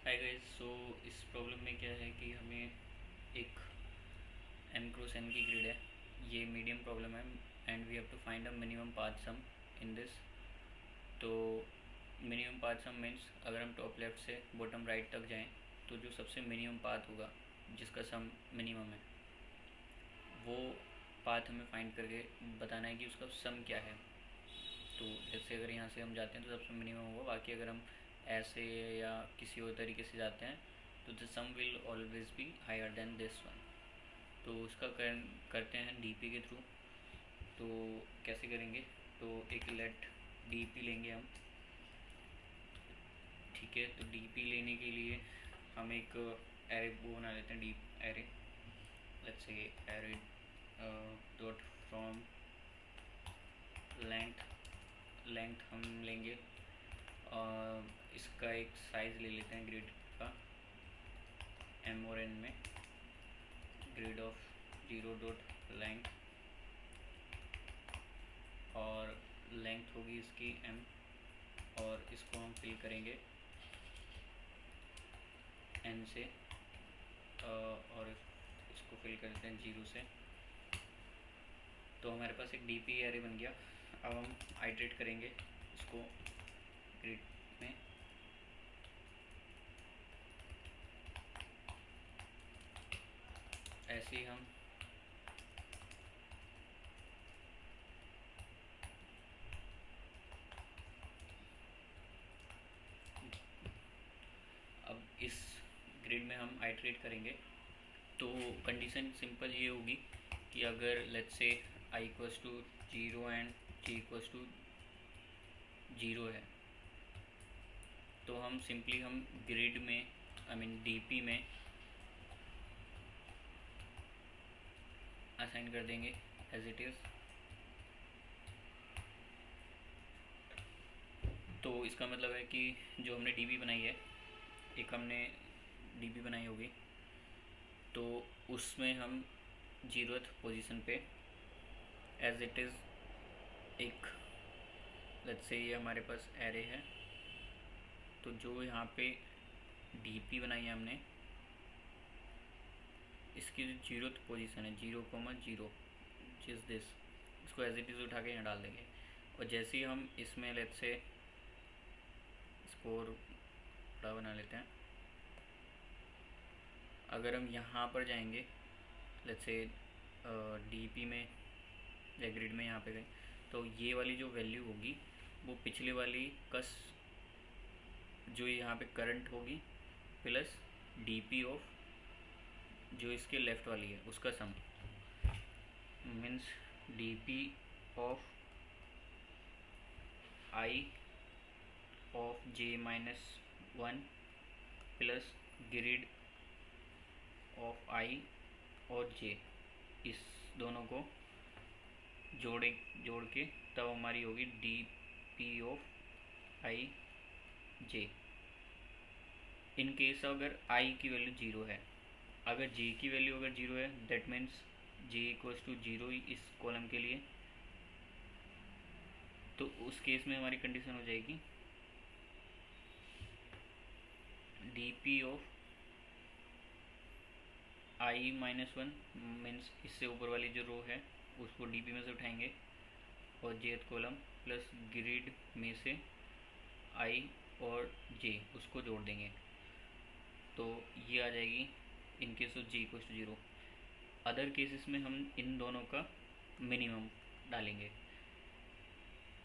Hi guys. सो इस problem में क्या है कि हमें एक m क्रॉस n की ग्रिड है। ये मीडियम प्रॉब्लम है and we have to find a minimum path sum in this. तो मिनिमम पाथ सम मीन्स अगर हम टॉप लेफ्ट से बॉटम राइट तक जाएं तो जो सबसे मिनिमम पाथ होगा जिसका सम मिनिमम है वो पाथ हमें फाइंड करके बताना है कि उसका सम क्या है। तो जैसे अगर यहाँ से हम जाते हैं तो सबसे मिनिमम होगा, बाकी अगर हम ऐसे या किसी और तरीके से जाते हैं तो the sum will always be higher than this one. तो उसका करते हैं डीपी के थ्रू। तो कैसे करेंगे, तो एक लेट डीपी लेंगे हम। ठीक है, तो डीपी लेने के लिए हम एक एरे वो बना लेते हैं, deep array. Let's say array dot from length length हम लेंगे। इसका एक साइज़ ले लेते हैं ग्रिड का, एम और एन में। Grid of zero dot length और लेंथ होगी इसकी एम, और इसको हम फिल करेंगे एन से, और इसको फिल करते हैं जीरो से। तो हमारे पास एक डीपी एरे बन गया। अब हम आइट्रेट करेंगे इसको ग्रिड में। ऐसे ही हम अब इस ग्रिड में हम आइट्रेट करेंगे। तो कंडीशन सिंपल ये होगी कि अगर let's say i equals to zero and j equals to zero है तो हम सिंपली हम ग्रिड में आई मीन डीपी में असाइन कर देंगे एज इट इज़। तो इसका मतलब है कि जो हमने डीपी बनाई है, एक हमने डीपी बनाई होगी, तो उसमें हम जीरोथ पोजीशन पे एज इट इज़ एक लेट्स से ये हमारे पास एरे है। तो जो यहाँ पे डीपी बनाई है हमने, इसकी जो जीरोथ पोजीशन है 0,0 जिस दिस, इसको एज इट इज़ उठा के यहाँ डाल देंगे। और जैसे ही हम इसमें लेट्स से इसको बड़ा बना लेते हैं। अगर हम यहाँ पर जाएंगे लेट्स से डीपी में या ग्रिड में यहाँ पे गए, तो ये वाली जो वैल्यू होगी वो पिछले वाली कस जो यहाँ पे करंट होगी प्लस डीपी ऑफ जो इसके लेफ़्ट वाली है उसका sum, means DP of i of j minus one plus grid of i और जे, इस दोनों को जोड़ के तब हमारी होगी D P of i J. In case अगर आई की वैल्यू जीरो है, अगर जे की वैल्यू अगर जीरो है that means j equals to zero इस कॉलम के लिए। तो उस केस में हमारी कंडीशन हो जाएगी D P of I minus one, means इससे ऊपर वाली जो रो है उसको डीपी में से उठाएंगे और जेथ कॉलम प्लस ग्रिड में से आई और जे उसको जोड़ देंगे। तो ये आ जाएगी in case of j equals to zero. Other cases में हम इन दोनों का मिनिमम डालेंगे।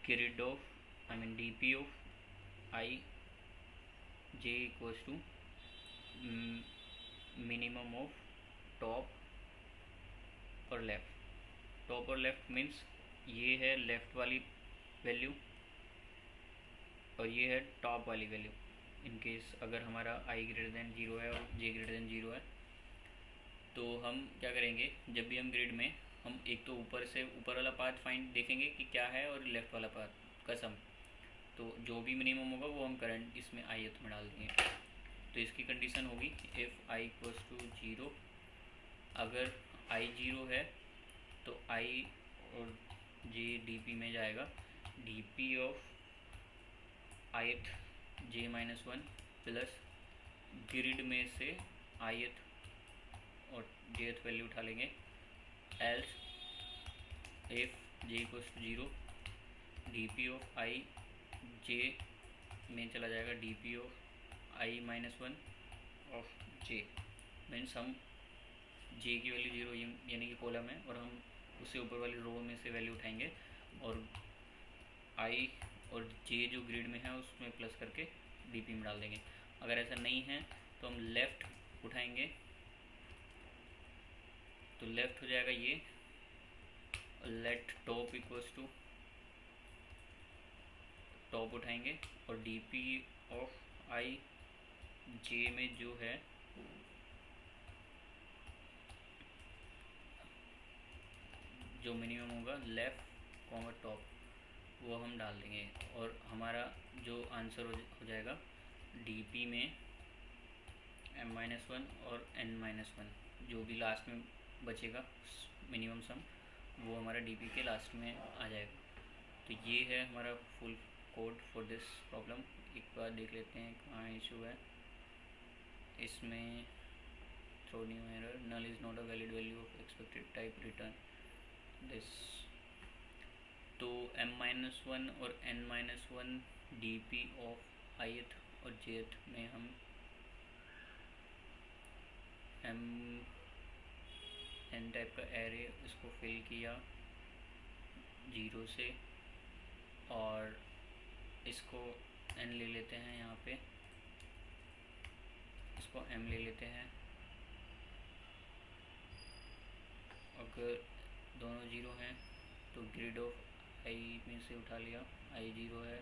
Grid of i mean D P of i j equals to minimum of top और लेफ़्ट। टॉप और लेफ़्ट मीन्स ये है लेफ़्ट वाली वैल्यू और ये है टॉप वाली वैल्यू। इन केस अगर हमारा आई ग्रेटर देन जीरो है और जे ग्रेटर देन जीरो है तो हम क्या करेंगे, जब भी हम ग्रिड में हम एक तो ऊपर से ऊपर वाला पाथ फाइंड देखेंगे कि क्या है और लेफ़्ट वाला पाथ का सम। तो जो भी मिनिमम होगा वो हम करंट इसमें आई में डाल देंगे। तो इसकी कंडीशन होगी if i equals to zero, अगर आई जीरो है तो आई और जे डी पी में जाएगा। D P of ith j minus one plus grid में से ith और jth वैल्यू उठा लेंगे। Else if j equals to 0 dp of i j में चला जाएगा dp of i minus 1 of j। Means हम j की वैल्यू 0 यानी कि कॉलम है और हम उससे ऊपर वाली रो में से वैल्यू उठाएंगे और i और j जो ग्रिड में है उसमें प्लस करके dp में डाल देंगे। अगर ऐसा नहीं है तो हम लेफ़्ट उठाएंगे, तो लेफ़्ट हो जाएगा ये let top equals to top उठाएंगे और dp ऑफ i j में जो है जो मिनिमम होगा लेफ़्ट कॉमा टॉप वो हम डाल देंगे और हमारा जो आंसर हो जाएगा dp में m-1 और n-1 जो भी लास्ट में बचेगा मिनिमम सम वो हमारा dp के लास्ट में आ जाएगा। तो ये है हमारा full code for this problem. एक बार देख लेते हैं कहाँ इशू है इसमें। Throw new error, null is not a valid value of expected type return this. तो m-1 और n-1 dp ऑफ ith और jth में हम n टाइप का एरे इसको फिल किया 0 से और इसको n ले लेते हैं, यहाँ पे इसको m ले लेते हैं। अगर दोनों 0 हैं तो ग्रिड ऑफ i में से उठा लिया, i 0 है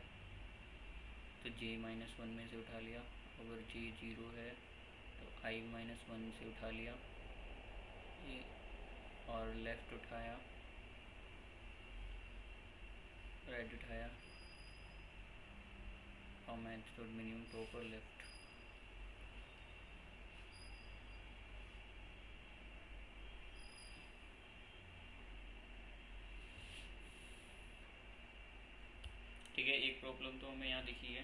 तो j-1 में से उठा लिया। अगर j 0 है तो i-1 से उठा लिया ये और लेफ़्ट उठाया, राइट उठाया और मेथड मिनिमम टॉप और लेफ़्ट। ठीक है, एक प्रॉब्लम तो हमें यहाँ दिखी है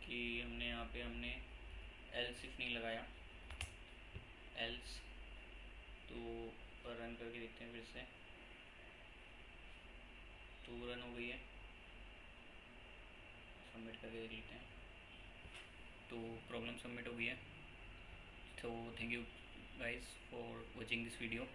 कि हमने एल्स इफ नहीं लगाया। एल्स तो रन करके देखते हैं फिर से, तो रन हो गई है, सबमिट करके देख लेते हैं। तो प्रॉब्लम सबमिट हो गई है। तो thank you guys for watching this video.